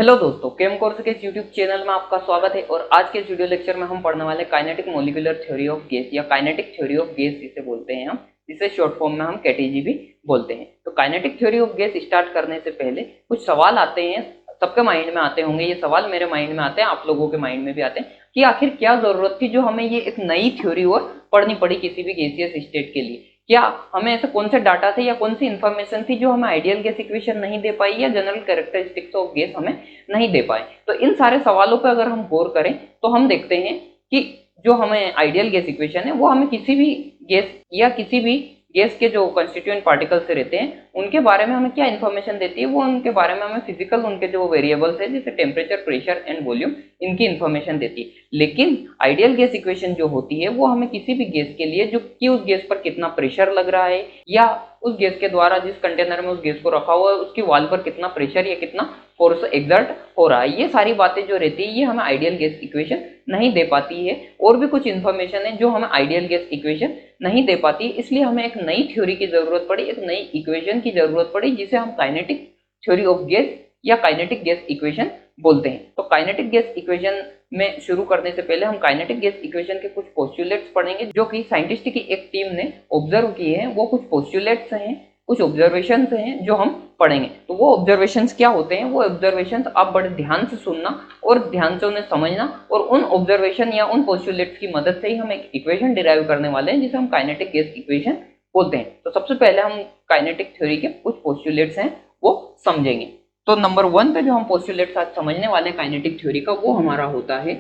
Hello दोस्तों, केम course के इस यूट्यूब चैनल में आपका स्वागत है। और आज के इस वीडियो लेक्चर में हम पढ़ने वाले kinetic molecular theory of gas या काइनेटिक थ्योरी ऑफ गैस जिसे बोलते हैं हम, जिसे शॉर्ट फॉर्म में हम केटीजी भी बोलते हैं। तो kinetic theory of gas start करने से पहले कुछ सवाल आते हैं, सबके माइंड में आते होंगे। ये सवाल मेरे माइंड में आते हैं, आप लोगों के माइंड में भी आते हैं कि आखिर क्या जरूरत थी जो हमें ये एक नई थ्योरी और पढ़नी पड़ी किसी भी गैसियस स्टेट के लिए। क्या हमें ऐसे कौन से डाटा थे या कौन सी इंफॉर्मेशन थी जो हमें आइडियल गैस इक्वेशन नहीं दे पाई या जनरल कैरेक्टरिस्टिक्स ऑफ गैस हमें नहीं दे पाए। तो इन सारे सवालों पर अगर हम गौर करें तो हम देखते हैं कि जो हमें आइडियल गैस इक्वेशन है वो हमें किसी भी गैस या किसी भी गैस के जो कंस्टिट्यूएंट पार्टिकल्स रहते हैं उनके बारे में हमें क्या इन्फॉर्मेशन देती है। वो उनके बारे में हमें फिजिकल उनके जो वेरिएबल्स है जैसे टेम्परेचर, प्रेशर एंड वॉल्यूम, इनकी इन्फॉर्मेशन देती है। लेकिन आइडियल गैस इक्वेशन जो होती है वो हमें किसी भी गैस के लिए जो कि उस गैस पर कितना प्रेशर लग रहा है या उस गैस के द्वारा जिस कंटेनर में उस गैस को रखा हुआ है उसकी वॉल पर कितना प्रेशर या कितना फोर्स एक्सर्ट हो रहा है, ये सारी बातें जो रहती है ये हमें आइडियल गैस इक्वेशन नहीं दे पाती है। और भी कुछ इन्फॉर्मेशन है जो हमें आइडियल गैस इक्वेशन नहीं दे पाती, इसलिए हमें एक नई थ्योरी की जरूरत पड़ी, एक नई इक्वेशन की जरूरत पड़ी जिसे हम काइनेटिक थ्योरी ऑफ गैस या काइनेटिक गैस इक्वेशन बोलते हैं। तो काइनेटिक गैस इक्वेशन में शुरू करने से पहले हम काइनेटिक गैस इक्वेशन के कुछ पोस्टुलेट्स पढ़ेंगे जो कि साइंटिस्ट की एक टीम ने ऑब्जर्व किए हैं। वो कुछ पोस्टुलेट्स हैं, कुछ ऑब्जर्वेशंस हैं जो हम पढ़ेंगे। तो वो ऑब्जर्वेशंस क्या होते हैं, वो ऑब्जर्वेशंस आप बड़े ध्यान से सुनना और ध्यान से उन्हें समझना, और उन ऑब्जर्वेशन या उन पोस्टुलेट्स की मदद से ही हम एक इक्वेशन डिराइव करने वाले हैं जिसे हम काइनेटिक गैस इक्वेशन बोलते हैं। तो सबसे पहले हम काइनेटिक थ्योरी के कुछ पोस्टुलेट्स हैं वो समझेंगे। तो नंबर 1 पे जो हम पोस्टुलेट्स आज समझने वाले हैं काइनेटिक थ्योरी का, वो हमारा होता है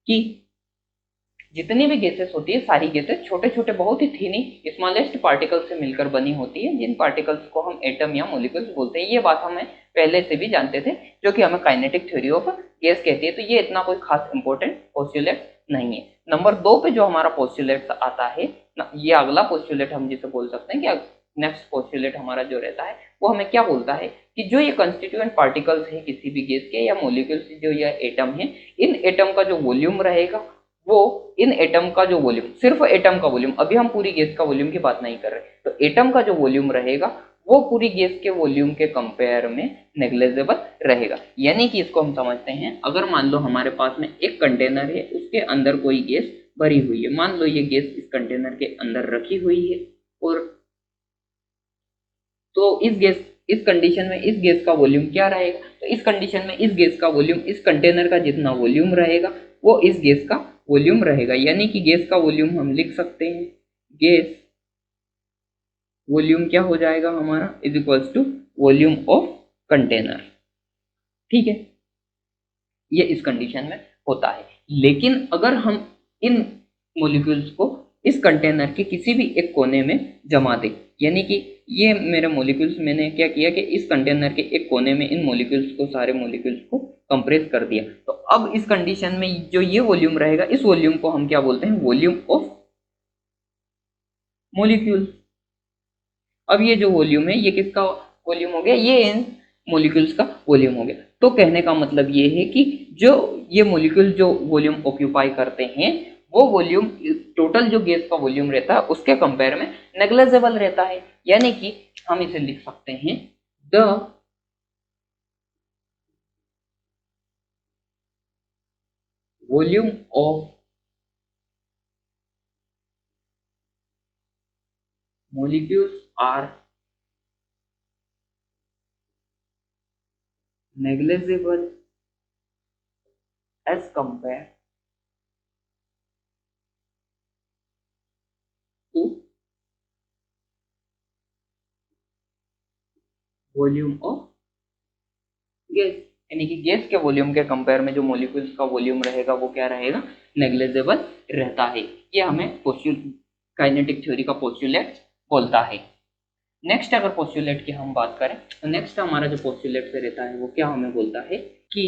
कि जितनी भी गैसेस होती है सारी गैसेस छोटे छोटे बहुत ही थीनी स्मॉलेस्ट पार्टिकल्स से मिलकर बनी होती है, जिन पार्टिकल्स को हम एटम या मॉलिक्यूल्स बोलते हैं। ये बात हमें पहले से भी जानते थे, जो कि हमें काइनेटिक थ्योरी ऑफ गैस कहती है। तो ये इतना कोई खास इंपॉर्टेंट पोस्टुलेट नहीं है। नंबर 2 पे जो हमारा पोस्टुलेट आता है, ये अगला पोस्टुलेट हम जिसे बोल सकते हैं कि नेक्स्ट पोस्टुलेट हमारा जो रहता है वो हमें क्या बोलता है कि जो ये कंस्टिट्यूएंट पार्टिकल्स है किसी भी गैस के या मॉलिक्यूल्स जो ये एटम है, इन एटम का जो वॉल्यूम रहेगा वो इन एटम का जो वॉल्यूम, सिर्फ एटम का वॉल्यूम, अभी हम पूरी गैस का वॉल्यूम की बात नहीं कर रहे, तो एटम का जो वॉल्यूम रहेगा वो पूरी गैस के वॉल्यूम के कंपेयर में नेग्लिजिबल रहेगा। यानी कि इसको हम समझते हैं, अगर मान लो हमारे पास में एक कंटेनर है, उसके अंदर कोई गैस भरी हुई है, मान लो ये गैस इस कंटेनर के अंदर रखी हुई है, और तो इस कंडीशन में इस गैस का वॉल्यूम क्या रहेगा, तो इस कंडीशन में इस गैस का वॉल्यूम इस कंटेनर का जितना वॉल्यूम रहेगा वो इस गैस का वॉल्यूम रहेगा। यानी कि गैस का वॉल्यूम हम लिख सकते हैं, गैस वॉल्यूम क्या हो जाएगा हमारा, is equals to volume of container. ठीक है, ये इस कंडीशन में होता है। लेकिन अगर हम इन मॉलिक्यूल्स को इस कंटेनर के किसी भी एक कोने में जमा दें, यानी कि ये मेरे मॉलिक्यूल्स, मैंने क्या किया कि इस कंटेनर के एक कोने में इन मॉलिक्यूल्स को, सारे मॉलिक्यूल्स को कंप्रेस कर दिया, तो अब इस कंडीशन में जो ये वॉल्यूम रहेगा, इस वॉल्यूम को हम क्या बोलते हैं, वॉल्यूम ऑफ मॉलिक्यूल। अब ये जो वॉल्यूम है ये किसका वॉल्यूम हो गया, ये इन मॉलिक्यूल्स का वॉल्यूम हो गया। तो कहने का मतलब ये है कि जो ये मॉलिक्यूल जो वॉल्यूम ऑक्यूपाई करते हैं वो वॉल्यूम टोटल जो गैस का वॉल्यूम रहता है उसके कंपेयर में नेग्लिजिबल रहता है। यानी कि हम इसे लिख सकते हैं, the volume of molecules are negligible as compared to volume of gas. यानी कि गैस के वॉल्यूम के कंपेयर में जो मॉलिक्यूल्स का वॉल्यूम रहेगा वो क्या रहेगा, नेग्लिजिबल रहता है। ये हमें काइनेटिक थ्योरी का पोस्टुलेट बोलता है। नेक्स्ट अगर पोस्टुलेट की हम बात करें तो नेक्स्ट हमारा जो पोस्टुलेट से रहता है वो क्या हमें बोलता है कि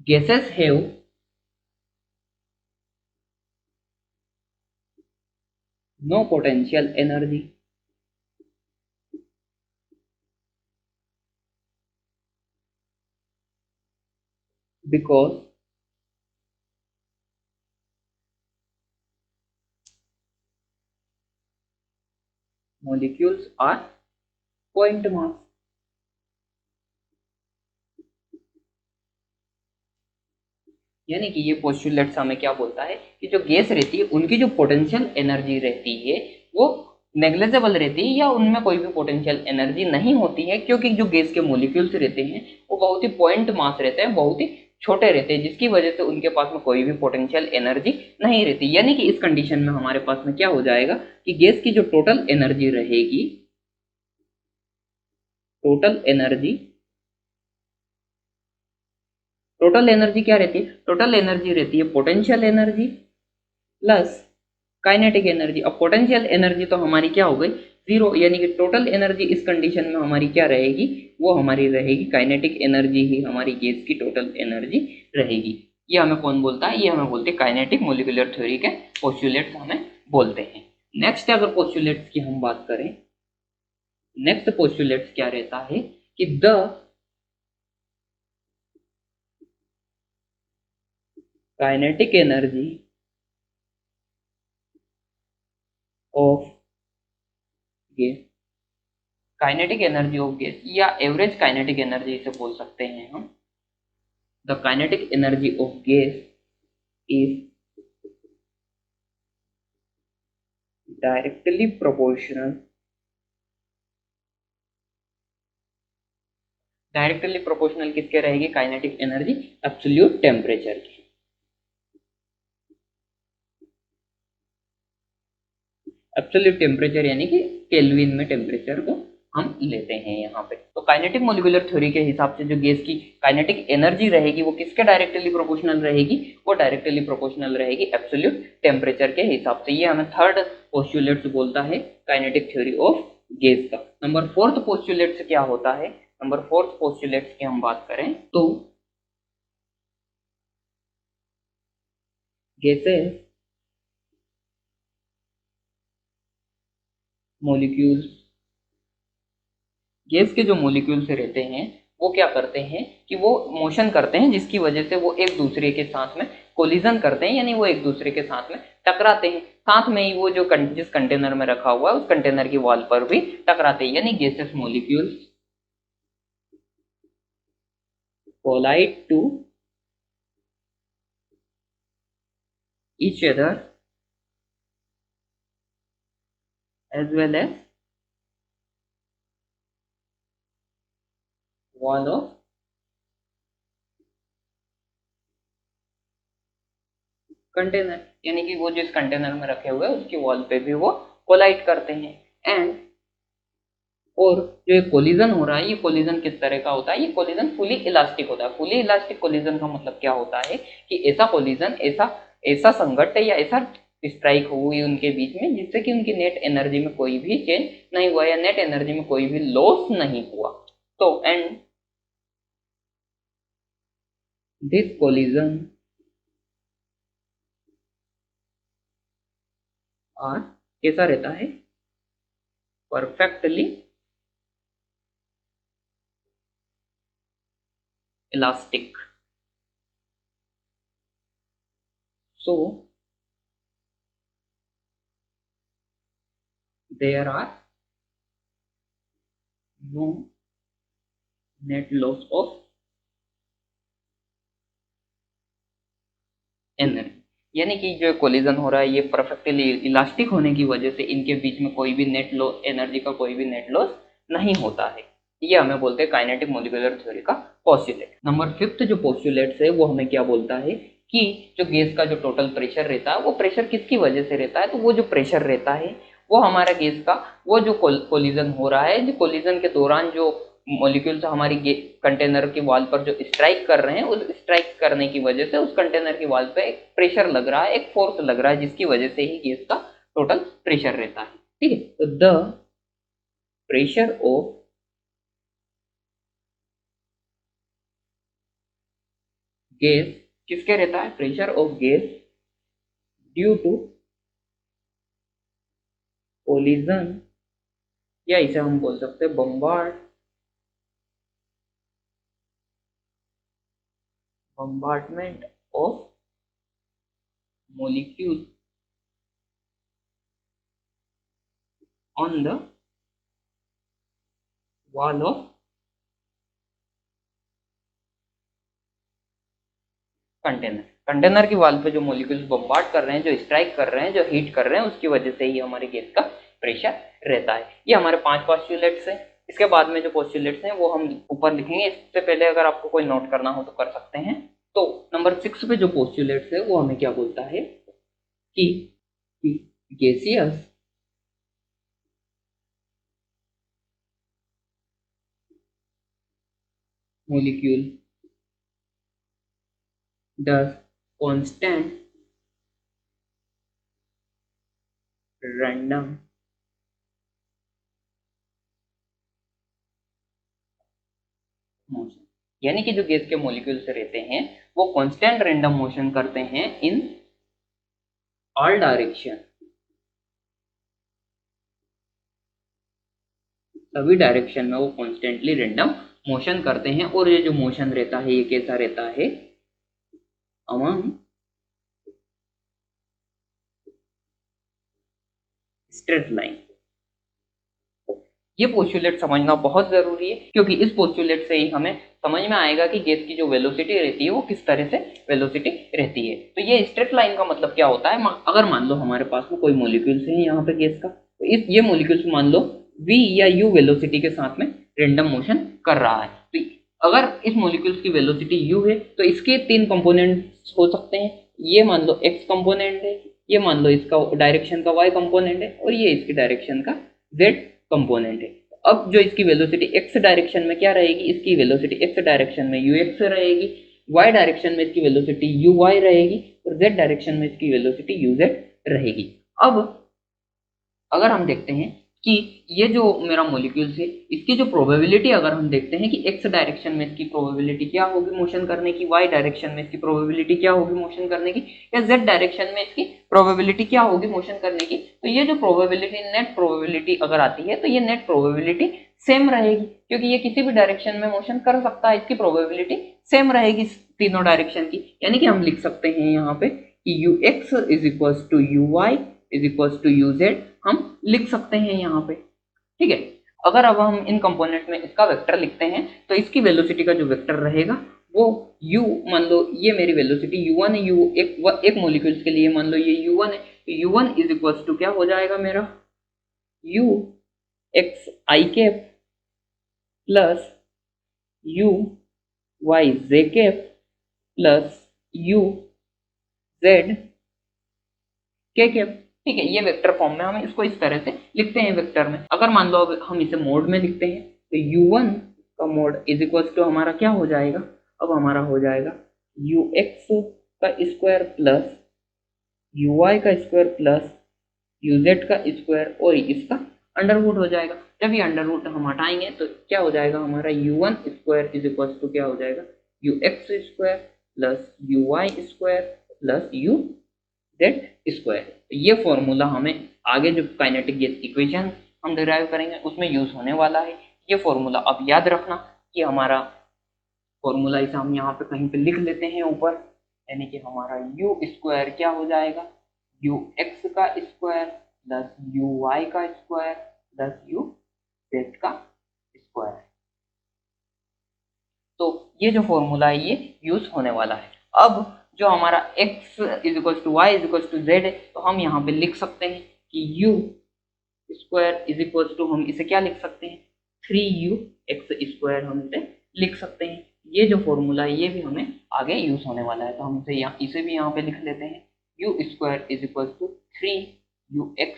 gases have no potential energy because molecules are point mass। यानी कि ये पोस्टुलेट्स हमें क्या बोलता है कि जो गैस रहती है उनकी जो पोटेंशियल एनर्जी रहती है वो नेग्लिजिबल रहती है, या उनमें कोई भी पोटेंशियल एनर्जी नहीं होती है, क्योंकि जो गैस के मॉलिक्यूल्स रहते हैं वो बहुत ही पॉइंट मास रहते हैं, बहुत ही छोटे रहते हैं, जिसकी वजह से उनके पास में कोई भी पोटेंशियल एनर्जी नहीं रहती। यानी कि इस कंडीशन में हमारे पास में क्या हो जाएगा कि गैस की जो टोटल एनर्जी रहेगी, टोटल एनर्जी क्या रहती है, टोटल एनर्जी रहती है potential energy plus kinetic energy. अब पोटेंशियल एनर्जी तो हमारी क्या हो गई, जीरो, यानी कि टोटल एनर्जी इस कंडीशन में हमारी क्या रहेगी, वो हमारी रहेगी काइनेटिक एनर्जी ही हमारी गैस की टोटल एनर्जी रहेगी। ये हमें कौन बोलता है, ये हमें बोलते हैं काइनेटिक मॉलिक्यूलर थ्योरी के पोस्टुलेट्स हमें बोलते हैं। नेक्स्ट अगर पोस्टुलेट्स की हम बात करें, नेक्स्ट पोस्टुलेट्स क्या रहता है कि the kinetic energy of gas, kinetic energy of gas या एवरेज काइनेटिक एनर्जी इसे बोल सकते हैं हम। The kinetic energy of gas is directly proportional, directly proportional किसके रहेगी, काइनेटिक एनर्जी एब्सोल्यूट टेम्परेचर की। एब्सोल्यूट टेम्परेचर यानी कि केल्विन में टेम्परेचर को हम लेते हैं यहाँ पे। तो काइनेटिक मॉलिक्यूलर थ्योरी के हिसाब से जो गैस की काइनेटिक एनर्जी रहेगी वो किसके डायरेक्टली प्रोपोर्शनल रहेगी, वो डायरेक्टली प्रोपोर्शनल रहेगी एब्सोल्यूट टेम्परेचर के हिसाब से। ये हमें थर्ड पोस्टुलेट बोलता है काइनेटिक थ्योरी ऑफ गैस का। नंबर फोर्थ पोस्टुलेट क्या होता है, नंबर फोर्थ पोस्टुलेट की हम बात करें तो गैसेस मॉलिक्यूल्स, गैस के जो मॉलिक्यूल्स रहते हैं वो क्या करते हैं कि वो मोशन करते हैं, जिसकी वजह से वो एक दूसरे के साथ में कोलिजन करते हैं, यानी वो एक दूसरे के साथ में टकराते हैं। साथ में ही वो जो जिस कंटेनर में रखा हुआ है उस कंटेनर की वॉल पर भी टकराते हैं, यानी gases molecules collide to each other as well as wall of container, यानी कि वो जिस कंटेनर में रखे हुए हैं उसकी वॉल पे भी वो कोलाइड करते हैं। एंड और जो ये कोलिजन हो रहा है, ये कोलिजन किस तरह का होता है, ये कोलिजन फुली इलास्टिक होता है। फुली इलास्टिक कोलिजन का मतलब क्या होता है कि ऐसा कोलिजन, ऐसा ऐसा संघट्ट या ऐसा स्ट्राइक हुई उनके बीच में जिससे कि उनकी नेट एनर्जी में कोई भी चेंज नहीं हुआ या नेट एनर्जी में कोई भी लॉस नहीं हुआ। तो एंड दिस कोलिजन आर कैसा रहता है, perfectly elastic. So there are no net loss of energy, यानी कि जो कोलिजन हो रहा है ये परफेक्टली इलास्टिक होने की वजह से इनके बीच में कोई भी नेट लॉस, एनर्जी का कोई भी नेट लॉस नहीं होता है। ये हमें बोलते हैं काइनेटिक मॉलिक्यूलर थ्योरी का पोस्टुलेट। नंबर फिफ्थ जो पोस्टुलेट है वो हमें क्या बोलता है कि जो गैस का जो टोटल प्रेशर रहता है वो प्रेशर किसकी वजह से रहता है, तो वो जो प्रेशर रहता है वो हमारा गैस का, वो जो कोलिजन हो रहा है, जो कोलिजन के दौरान जो मॉलिक्यूल्स हमारी कंटेनर की वॉल पर जो स्ट्राइक कर रहे हैं, उस स्ट्राइक करने की वजह से उस कंटेनर की वॉल पे एक प्रेशर लग रहा है, एक फोर्स लग रहा है, जिसकी वजह से ही गैस का टोटल प्रेशर रहता है। ठीक है, तो द प्रेशर ऑफ गैस किसके रहता है, pressure of gas due to collision, या इसे हम बोल सकते हैं bombardment of molecule on the wall of container. Container की वाल पे जो मॉलिक्यूल्स बम्बार्ड कर रहे हैं, जो स्ट्राइक कर रहे हैं, जो हीट कर रहे हैं, उसकी वजह से ही हमारी गैस का प्रेशर रहता है। ये हमारे 5 पोस्टुलेट्स हैं। इसके बाद में जो पोस्टुलेट्स हैं वो हम ऊपर लिखेंगे। इससे पहले अगर आपको कोई नोट करना हो तो कर सकते हैं। तो नंबर 6 पे जो पोस्टुलेट्स है वो हमें क्या बोलता है कि gaseous molecule does constant random motion, यानी कि जो गैस के मॉलिक्यूल्स रहते हैं वो कांस्टेंट रैंडम मोशन करते हैं इन ऑल डायरेक्शन, सभी डायरेक्शन में वो कॉन्स्टेंटली रैंडम मोशन करते हैं। और ये जो मोशन रहता है ये कैसा रहता है, अमंग स्ट्रेट लाइन। ये पोस्टुलेट समझना बहुत जरूरी है, क्योंकि इस पोस्टुलेट से ही हमें समझ में आएगा कि गैस की जो वेलोसिटी रहती है वो किस तरह से वेलोसिटी रहती है। तो ये स्ट्रेट लाइन का मतलब क्या होता है, अगर मान लो हमारे पास में कोई मॉलिक्यूल्स है यहाँ पे गैस का, तो इस ये मॉलिक्यूल्स मान लो v या u वेलोसिटी के साथ में रेंडम मोशन कर रहा है। तो अगर इस मॉलिक्यूल्स की वेलोसिटी u है तो इसके 3 कंपोनेंट्स हो सकते हैं। ये मान लो x कंपोनेंट है, ये मान लो इसका डायरेक्शन का y कंपोनेंट है, और ये इसकी डायरेक्शन का z कंपोनेंट है। अब जो इसकी वेलोसिटी x डायरेक्शन में क्या रहेगी, इसकी वेलोसिटी x डायरेक्शन में ux रहेगी, y डायरेक्शन में इसकी वेलोसिटी uy रहेगी, और z डायरेक्शन में इसकी वेलोसिटी uz रहेगी। अब अगर हम देखते हैं कि ये जो मेरा मॉलिक्यूल्स है इसकी जो प्रोबेबिलिटी अगर हम देखते हैं कि x डायरेक्शन में इसकी प्रोबेबिलिटी क्या होगी मोशन करने की, y डायरेक्शन में इसकी प्रोबेबिलिटी क्या होगी मोशन करने की, या z डायरेक्शन में इसकी प्रोबेबिलिटी क्या होगी मोशन करने की, तो ये जो प्रोबेबिलिटी नेट प्रोबेबिलिटी अगर आती है तो ये नेट प्रोबेबिलिटी सेम रहेगी, क्योंकि ये किसी भी डायरेक्शन में मोशन कर सकता है, इसकी प्रोबेबिलिटी सेम रहेगी तीनों डायरेक्शन की। यानी कि हम लिख सकते हैं यहाँ पे कि ux is equals to uy is equals to uz हम लिख सकते हैं यहाँ पे। ठीक है, अगर अब हम इन कंपोनेंट में इसका वेक्टर लिखते हैं तो इसकी वेलोसिटी का जो वेक्टर रहेगा वो u, मान लो ये मेरी वेलोसिटी u1 है, एक मॉलिक्यूल्स के लिए मान लो ये u1 है, तो u1 इज इक्वल्स टू क्या हो जाएगा मेरा u x i cap plus u y z cap plus u z k cap. ठीक है, ये वेक्टर फॉर्म में हम इसको इस तरह से लिखते हैं वेक्टर में। अगर मान लो अब हम इसे मोड में लिखते हैं तो u1 का मोड इज इक्वल टू हमारा क्या हो जाएगा, अब हमारा हो जाएगा ux का स्क्वायर प्लस uy का स्क्वायर प्लस uz का स्क्वायर और इसका अंडरवुड हो जाएगा। जब ये अंडरवुड हम हटाएंगे तो क्या हो जाएगा हमारा u1 square is equal to क्या हो जाएगा ux square plus uy square plus uz square. ये फॉर्मूला हमें आगे जो काइनेटिक गैस इक्वेशन हम डिराइव करेंगे उसमें यूज होने वाला है। ये फॉर्मूला अब याद रखना कि हमारा फॉर्मूला इसे हम यहाँ पे कहीं पे लिख लेते हैं ऊपर, यानी कि हमारा u स्क्वायर क्या हो जाएगा ux का स्क्वायर प्लस uy का स्क्वायर प्लस uz का स्क्वायर। तो ये जो फॉर्मूला है ये यूज होने वाला है। अब जो हमारा x is equal to y is equal to z है, तो हम यहाँ पे लिख सकते हैं कि u square is equal to हम इसे क्या लिख सकते हैं 3u x स्क्वायर हम इसे लिख सकते हैं। ये जो फॉर्मूला है ये भी हमें आगे यूज होने वाला है, तो हम इसे भी यहाँ पे लिख लेते हैं u square is equal to 3ux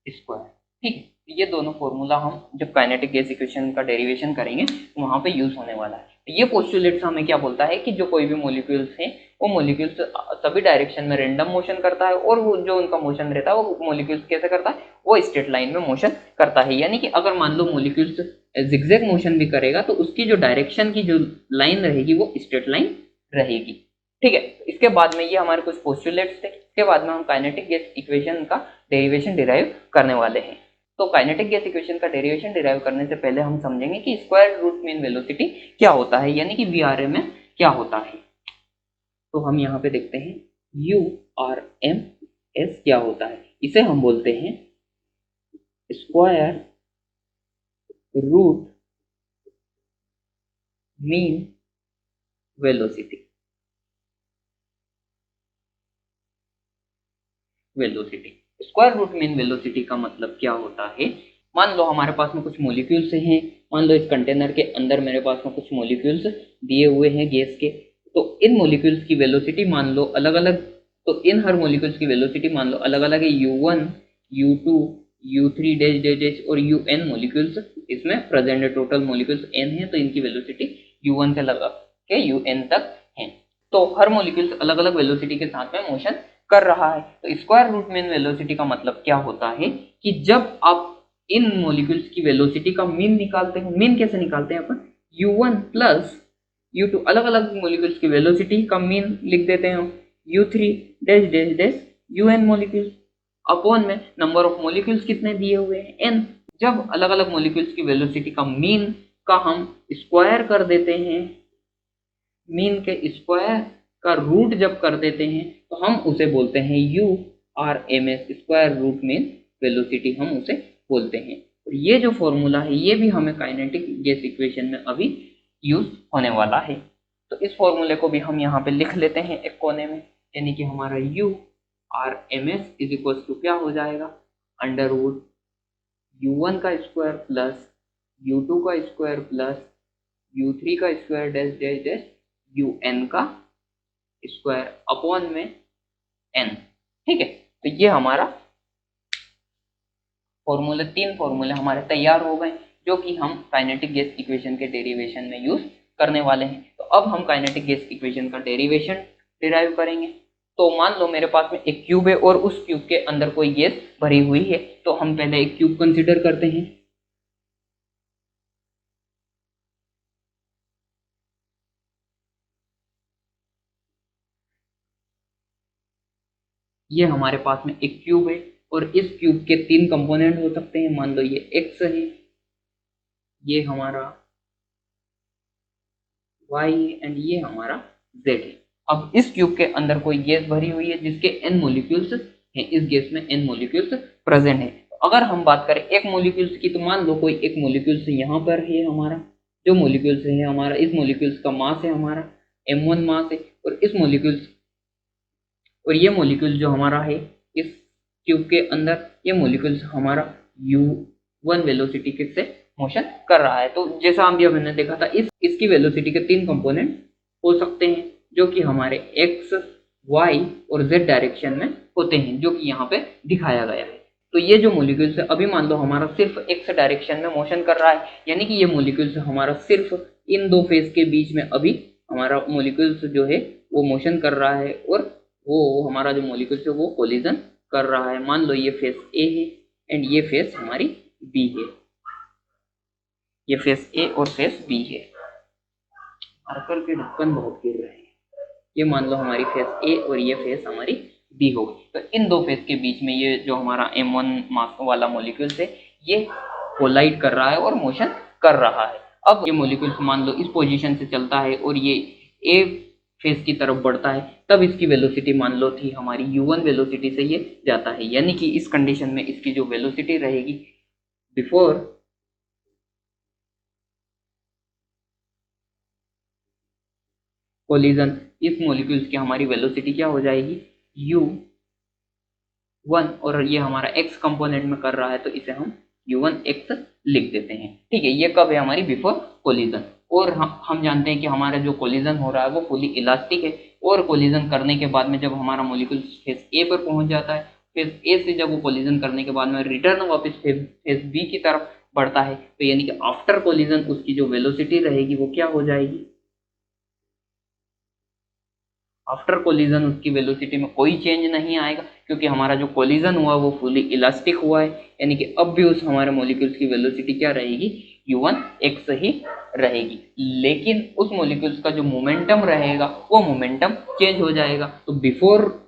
square. ठीक है, ये दोनों फॉर्मूला हम जब काइनेटिक गैस इक्वेशन का डेरिवेशन करेंगे तो वहाँ पे यूज होने वाला है। ये पोस्टुलेट्स हमें क्या बोलता है कि जो कोई भी मॉलिक्यूल्स हैं वो मॉलिक्यूल्स सभी डायरेक्शन में रैंडम मोशन करता है, और वो जो उनका मोशन रहता है वो मॉलिक्यूल्स कैसे करता है वो स्ट्रेट लाइन में मोशन करता है। यानी कि अगर मान लो मॉलिक्यूल्स जिगजैग मोशन भी करेगा तो उसकी जो डायरेक्शन की जो लाइन रहेगी वो स्ट्रेट लाइन रहेगी। ठीक है, इसके बाद में ये हमारे कुछ पोस्टुलेट्स थे, इसके बाद में हम काइनेटिक गैस इक्वेशन का डेरिवेशन डिराइव करने वाले हैं। तो काइनेटिक गैस इक्वेशन का डेरिवेशन डिराइव करने से पहले हम समझेंगे कि स्क्वायर रूट मीन वेलोसिटी क्या होता है, यानी कि वीआरए में क्या होता है। तो हम यहाँ पे देखते हैं URMS क्या होता है, इसे हम बोलते हैं square root mean velocity. Velocity. Square root mean velocity का मतलब क्या होता है? मान लो हमारे पास में कुछ मॉलिक्यूल्स हैं, मान लो इस कंटेनर के अंदर मेरे पास में कुछ मॉलिक्यूल्स दिए हुए हैं गैस के, तो इन मॉलिक्यूल्स की वेलोसिटी मान लो अलग अलग, तो इन हर मॉलिक्यूल्स की वेलोसिटी मान लो अलग अलग है, u1 u2 u3 dash dash dash और un मॉलिक्यूल्स इसमें प्रेजेंट है। टोटल मॉलिक्यूल्स n है, तो इनकी वेलोसिटी u1 से लगा के un तक है। तो हर मॉलिक्यूल्स अलग अलग वेलोसिटी के साथ में मोशन कर रहा है। तो स्क्वायर रूट मीन वेलोसिटी का मतलब क्या होता है कि जब आप इन मॉलिक्यूल्स की वेलोसिटी का मीन निकालते हो, मीन कैसे निकालते हैं अपन, u1 प्लस u2 अलग अलग मॉलिक्यूल्स की वेलोसिटी का मीन लिख देते हैं, u3 dash dash dash un molecules upon में नंबर ऑफ मॉलिक्यूल्स कितने दिए हुए हैं, n। जब अलग अलग मॉलिक्यूल्स की वेलोसिटी का मीन का हम स्क्वायर कर देते हैं, मीन के स्क्वायर का रूट जब कर देते हैं तो हम उसे बोलते हैं URMS, square root mean velocity हम उसे बोलते हैं। और ये जो फॉर्मूला है ये भी हमें काइनेटिक गैस इक्वेशन में अभी यूज होने वाला है। तो इस फॉर्मूले को भी हम यहाँ पे लिख लेते हैं एक कोने में, यानी कि हमारा URMS इज इक्वल टू क्या हो जाएगा, अंडर रूट u1 का स्क्वायर प्लस u2 का स्क्वायर प्लस u3 का square dash dash dash un का स्क्वायर अपॉन में n। ठीक है, तो ये हमारा फॉर्मूले, तीन फॉर्मूले हमारे तैयार हो गए जो कि हम काइनेटिक गैस इक्वेशन के डेरिवेशन में यूज करने वाले हैं। तो अब हम काइनेटिक गैस इक्वेशन का डेरिवेशन डिराइव करेंगे। तो मान लो मेरे पास में एक क्यूब है और उस क्यूब के अंदर कोई गैस भरी हुई है, तो हम पहले एक क्यूब कंसिडर करते हैं। ये हमारे पास में एक क्यूब है और इस क्यूब के तीन कंपोनेंट हो सकते हैं, मान लो ये x है, ये हमारा y है एंड ये हमारा z है। अब इस क्यूब के अंदर कोई गैस भरी हुई है जिसके n मॉलिक्यूल्स हैं, इस गैस में n मॉलिक्यूल्स प्रेजेंट है। अगर हम बात करें एक मॉलिक्यूल्स की, तो मान लो कोई एक मॉलिक्यूल्स यहाँ पर है हमारा, जो मॉलिक्यूल्स है हमारा, इस मॉलिक्यूल्स का मास है हमारा m1 मास है, और इस मॉलिक्यूल्स और ये मॉलिक्यूल जो हमारा है इस ट्यूब के अंदर, ये मॉलिक्यूल्स हमारा u1 वेलोसिटी से मोशन कर रहा है। तो जैसा हम भी हमने देखा था, इसकी वेलोसिटी के तीन कंपोनेंट हो सकते हैं जो कि हमारे x, y और z डायरेक्शन में होते हैं, जो कि यहाँ पे दिखाया गया है। तो ये जो मॉलिक्यूल्स है अभी मान लो हमारा सिर्फ x डायरेक्शन में मोशन कर रहा है, यानी कि ये मॉलिक्यूल्स हमारा सिर्फ इन दो फेज के बीच में अभी हमारा मॉलिक्यूल्स जो है वो मोशन कर रहा है, और वो हमारा जो मॉलिक्यूल्स है वो कोलिजन कर रहा है। मान लो ये फेस ए है एंड ये फेस हमारी बी है, ये फेस ए और फेस बी है। मार्कर के ढक्कन बहुत गिर रहे हैं। ये मान लो हमारी फेस ए और ये फेस हमारी बी हो गई। तो इन दो फेस के बीच में ये जो हमारा m1 मास वाला मॉलिक्यूल्स है ये कोलाइड कर रहा है और मोशन कर रहा है। अब ये मॉलिक्यूल्स मान लो इस पोजीशन से चलता है और ये ए फेस की तरफ बढ़ता है, तब इसकी वेलोसिटी मान लो थी हमारी u1 वेलोसिटी से ये जाता है, यानी कि इस कंडीशन में इसकी जो वेलोसिटी रहेगी बिफोर कोलिजन, इस मॉलिक्यूल्स की हमारी वेलोसिटी क्या हो जाएगी u1, और ये हमारा x कंपोनेंट में कर रहा है तो इसे हम u1x लिख देते हैं। ठीक है, ये कब है हमारी बिफोर कोलिजन। और हम जानते हैं कि हमारा जो कोलिजन हो रहा है वो फुली इलास्टिक है, और कोलिजन करने के बाद में जब हमारा मॉलिक्यूल फेस ए पर पहुंच जाता है, फेस ए से जब वो कोलिजन करने के बाद में रिटर्न वापस फेस बी की तरफ बढ़ता है, तो यानी कि आफ्टर कोलिजन उसकी जो वेलोसिटी रहेगी वो क्या हो जाएगी, आफ्टर कोलिजन उसकी वेलोसिटी में कोई चेंज नहीं आएगा, क्योंकि हमारा जो कोलिजन हुआ वो फुली इलास्टिक हुआ है, यानी कि अब भी उस हमारे मॉलिक्यूल्स की वेलोसिटी क्या रहेगी, u1x ही रहेगी। लेकिन उस मॉलिक्यूल्स का जो मोमेंटम रहेगा वो मोमेंटम चेंज हो जाएगा। तो बिफोर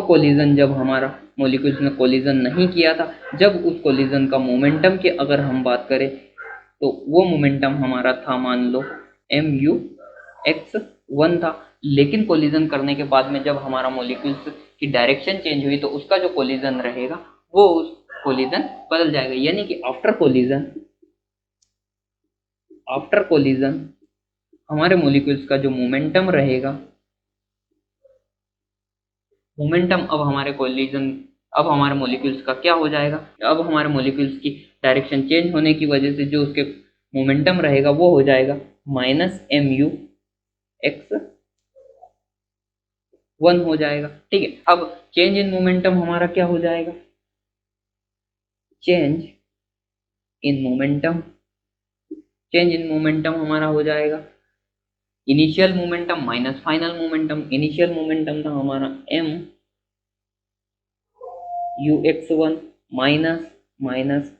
कोलिजन जब हमारा मॉलिक्यूल्स ने कोलिजन नहीं किया था, जब उस कोलिजन का मोमेंटम की अगर हम बात करें तो वो मोमेंटम हमारा था मान लो mu(x1) था। लेकिन कोलिजन करने के बाद में जब हमारा मॉलिक्यूल्स की डायरेक्शन चेंज हुई तो उसका जो कोलिजन रहेगा वो उस कोलिजन बदल जाएगा, यानी कि आफ्टर कोलिजन हमारे मॉलिक्यूल्स का जो मोमेंटम रहेगा मोमेंटम अब हमारे मॉलिक्यूल्स का क्या हो जाएगा, अब हमारे मॉलिक्यूल्स की डायरेक्शन चेंज होने की वजह से जो उसके मोमेंटम रहेगा वो हो जाएगा -mu(x)(1) हो जाएगा। ठीक है, अब चेंज इन मोमेंटम हमारा क्या हो जाएगा, चेंज इन मोमेंटम हमारा हो जाएगा initial momentum minus final momentum. Initial momentum था हमारा mu(x1) minus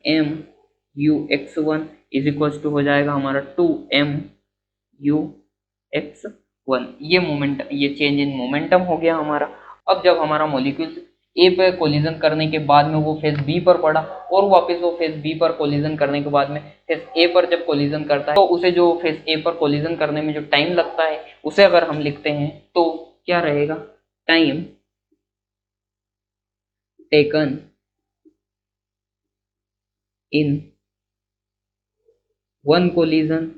mu(x1) is equal to हो जाएगा हमारा 2mu(x1). ये चेंज इन मोमेंटम हो गया हमारा। अब जब हमारा मॉलिक्यूल ए पर कोलिजन करने के बाद में वो फेज बी पर पड़ा और वापस वो फेज बी पर कोलिजन करने के बाद में फेज ए पर जब कोलिजन करता है तो उसे जो फेज ए पर कोलिजन करने में जो टाइम लगता है उसे अगर हम लिखते हैं तो क्या रहेगा, time taken in one collision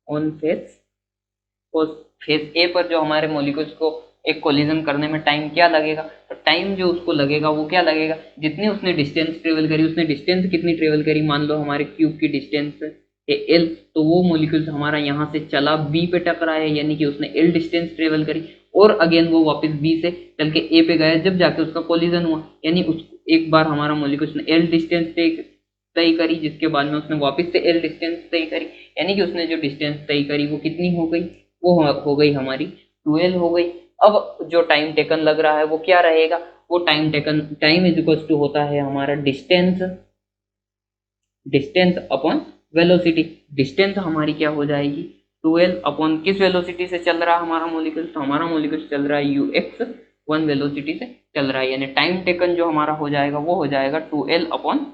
on phase A पर जो हमारे मॉलिक्यूल्स को एक कोलिजन करने में टाइम क्या लगेगा, तो टाइम जो उसको लगेगा वो क्या लगेगा, जितनी उसने डिस्टेंस ट्रेवल करी, उसने डिस्टेंस कितनी ट्रेवल करी, मान लो हमारे क्यूब की डिस्टेंस है एल, तो वो मॉलिक्यूल्स हमारा यहाँ से चला बी पे टकरा है, यानी कि उसने एल डिस्टेंस ट्रेवल करी और अगेन वो वापस बी से चल के ए पे गया जब जाके उसका कोलिजन हुआ, यानी उस एक बार हमारा मॉलिक्यूल्स ने एल डिस्टेंस तय करी जिसके बाद में उसने वापस से एल डिस्टेंस तय करी, यानी कि उसने जो डिस्टेंस तय करी वो कितनी हो गई, वो हो गई हमारी 2l हो गई। अब जो टाइम टेकन लग रहा है वो क्या रहेगा, वो टाइम इज इक्वल टू होता है हमारा डिस्टेंस अपॉन वेलोसिटी। डिस्टेंस हमारी क्या हो जाएगी 2l अपॉन किस वेलोसिटी से चल रहा है हमारा मॉलिक्यूल, तो हमारा मॉलिक्यूल चल रहा है ux1 वेलोसिटी से चल रहा है, यानी टाइम टेकन जो हमारा हो जाएगा वो हो जाएगा 2l अपॉन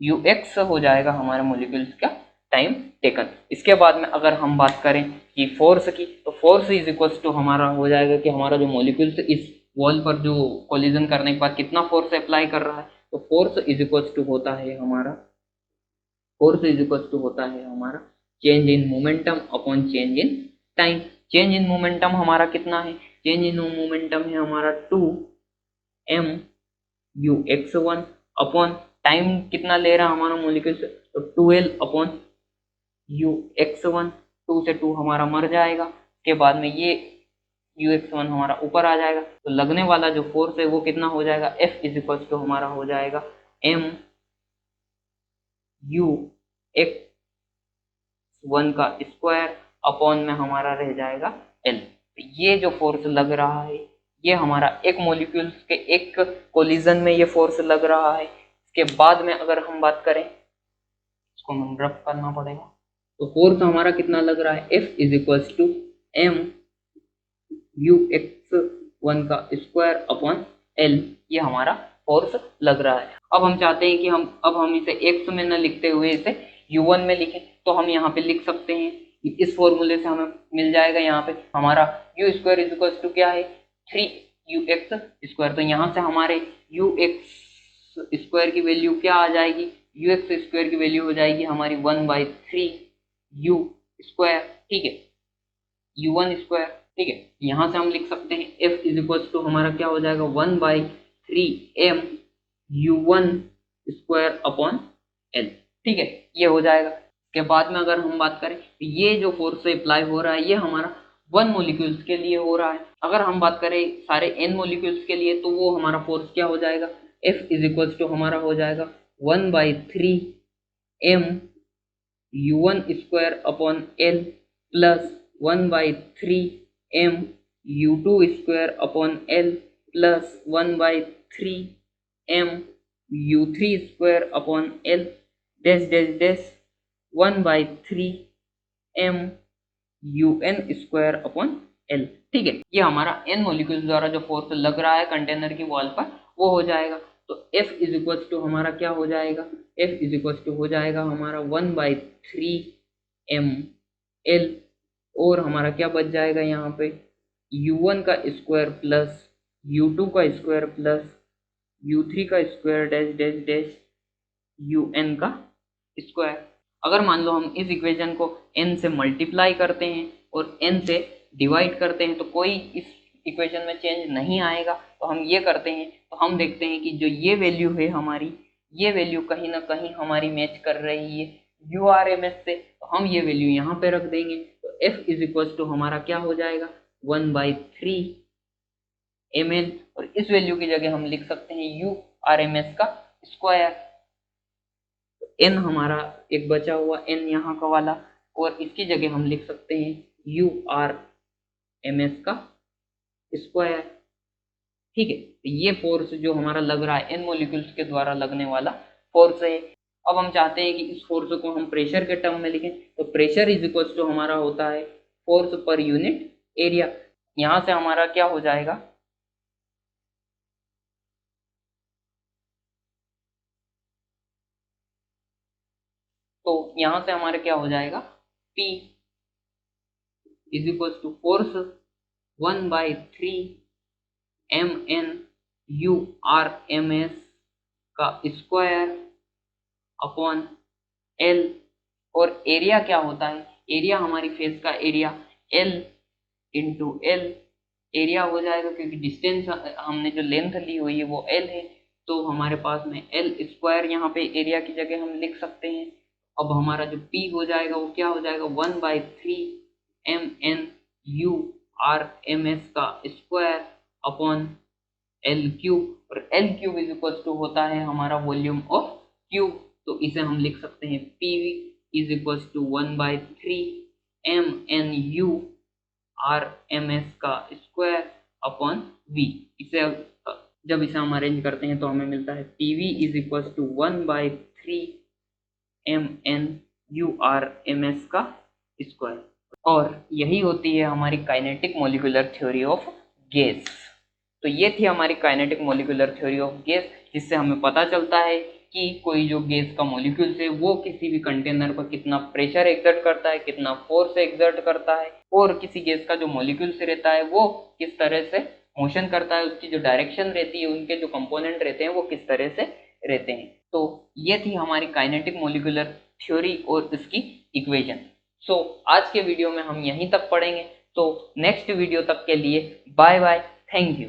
ux हो जाएगा हमारे मॉलिक्यूल्स का टाइम टेकन। इसके बाद में अगर हम बात करें कि फोर्स की, तो फोर्स इज इक्वल टू हमारा हो जाएगा कि हमारा जो मॉलिक्यूल्स इस वॉल पर जो कोलिजन करने के बाद कितना फोर्स अप्लाई कर रहा है, तो फोर्स इज इक्वल टू होता है हमारा change in momentum upon change in time. Change in momentum हमारा कितना है, चेंज इन मोमेंटम है हमारा 2mu(x1) अपॉन टाइम कितना ले रहा हमारा मॉलिक्यूल से, तो 2l अपॉन ux1, 2 से 2 हमारा मर जाएगा, के बाद में ये ux1 हमारा ऊपर आ जाएगा, तो लगने वाला जो फोर्स है वो कितना हो जाएगा, F इज इक्वल टू हमारा हो जाएगा mu(x1) का स्क्वायर अपॉन में हमारा रह जाएगा L। ये जो फोर्स लग रहा है ये हमारा एक मॉलिक्यूल्स के एक कोलिजन में ये फोर्स लग रहा है। इसके बाद में अगर हम बात करें, इसको हम रफ करना पड़ेगा, तो फोर्स हमारा कितना लग रहा है, F is equal to mu(x1) का स्क्वायर अपॉन L, ये हमारा फोर्स लग रहा है। अब हम चाहते हैं कि हम इसे x में न लिखते हुए इसे u1 में लिखें, तो हम यहाँ पे लिख सकते हैं, इस फॉर्मूले से हमें मिल जाएगा यहाँ पे हमारा u square is equal to क्या है 3ux स्क्वायर, तो यहाँ से हमारे ux स्क्वायर की वैल्यू क्या आ जाएगी, ux स्क्वायर की वैल्यू हो जाएगी हमारी 1/3u स्क्वायर, ठीक है, u1 स्क्वायर, ठीक है। यहाँ से हम लिख सकते हैं F इज इक्वल टू हमारा क्या हो जाएगा 1/3m u1 square upon L, ठीक है, ये हो जाएगा। के बाद में अगर हम बात करें तो ये जो फोर्स अप्लाई हो रहा है ये हमारा 1 मॉलिक्यूल्स के लिए हो रहा है। अगर हम बात करें सारे n मॉलिक्यूल्स के लिए तो वो हमारा फोर्स क्या हो जाएगा, F इज इक्वल टू हमारा हो जाएगा 1/3m u1 square upon L plus 1/3m u2 square upon L plus 1/3m u3 square upon L dash dash dash 1/3m un square upon L, ठीक है। ये हमारा n मॉलिक्यूल्स द्वारा जो force लग रहा है कंटेनर की वॉल पर वो हो जाएगा। तो F इज इक्वल टू हमारा क्या हो जाएगा, F इज इक्वल टू हो जाएगा हमारा 1/3m L, और हमारा क्या बच जाएगा यहाँ पे u1 का स्क्वायर प्लस u2 का स्क्वायर प्लस u3 का square dash dash dash un का स्क्वायर। अगर मान लो हम इस इक्वेशन को n से मल्टीप्लाई करते हैं और n से डिवाइड करते हैं तो कोई इस इक्वेशन में चेंज नहीं आएगा। तो हम ये करते हैं, तो हम देखते हैं कि जो ये वैल्यू है हमारी, ये वैल्यू कहीं ना कहीं हमारी मैच कर रही है URMS से, तो हम ये वैल्यू यहाँ पे रख देंगे। तो F इज इक्वल टू हमारा क्या हो जाएगा 1/3 ml, और इस वैल्यू की जगह हम लिख सकते हैं URMS का स्क्वायर। n हमारा एक बचा हुआ n यहाँ का वाला, और इसकी जगह हम लिख सकते हैं URMS का स्क्वायर। ठीक है, तो ये फोर्स जो हमारा लग रहा है n मॉलिक्यूल्स के द्वारा लगने वाला फोर्स है। अब हम चाहते हैं कि इस फोर्स को हम प्रेशर के टर्म में लिखें, तो प्रेशर इज इक्वल टू हमारा होता है फोर्स पर यूनिट एरिया। यहाँ से हमारा क्या हो जाएगा, तो यहाँ से हमारे क्या हो जाएगा P is equal to force 1/3 mn URMS का स्क्वायर अपॉन L, और एरिया क्या होता है, एरिया हमारी फेस का area L into L area हो जाएगा, क्योंकि डिस्टेंस हमने जो लेंथ ली हुई है वो L है, तो हमारे पास में L स्क्वायर यहाँ पे एरिया की जगह हम लिख सकते हैं। अब हमारा जो P हो जाएगा वो क्या हो जाएगा 1/3 mn URMS का स्क्वायर अपॉन L क्यूब, और L cube is equal to होता है हमारा वॉल्यूम ऑफ क्यूब, तो इसे हम लिख सकते हैं PV is equal to 1/3 mn URMS का स्क्वायर अपॉन V। इसे जब इसे हम अरेंज करते हैं तो हमें मिलता है PV is equal to 1/3 mn URMS का स्क्वायर। और यही होती है हमारी kinetic molecular theory of gas. तो ये थी हमारी kinetic molecular theory of gas, जिससे हमें पता चलता है कि कोई जो गैस का मॉलिक्यूल्स है वो किसी भी कंटेनर पर कितना प्रेशर एक्सर्ट करता है, कितना फोर्स एक्सर्ट करता है, और किसी गैस का जो मॉलिक्यूल्स रहता है वो किस तरह से मोशन करता है, उसकी जो डायरेक्शन रहती है, उनके जो कंपोनेंट रहते हैं वो किस तरह से रहते हैं। तो ये थी हमारी काइनेटिक मॉलिक्यूलर थ्योरी और इसकी इक्वेशन। सो आज के वीडियो में हम यहीं तक पढ़ेंगे, तो नेक्स्ट वीडियो तक के लिए बाय बाय, थैंक यू।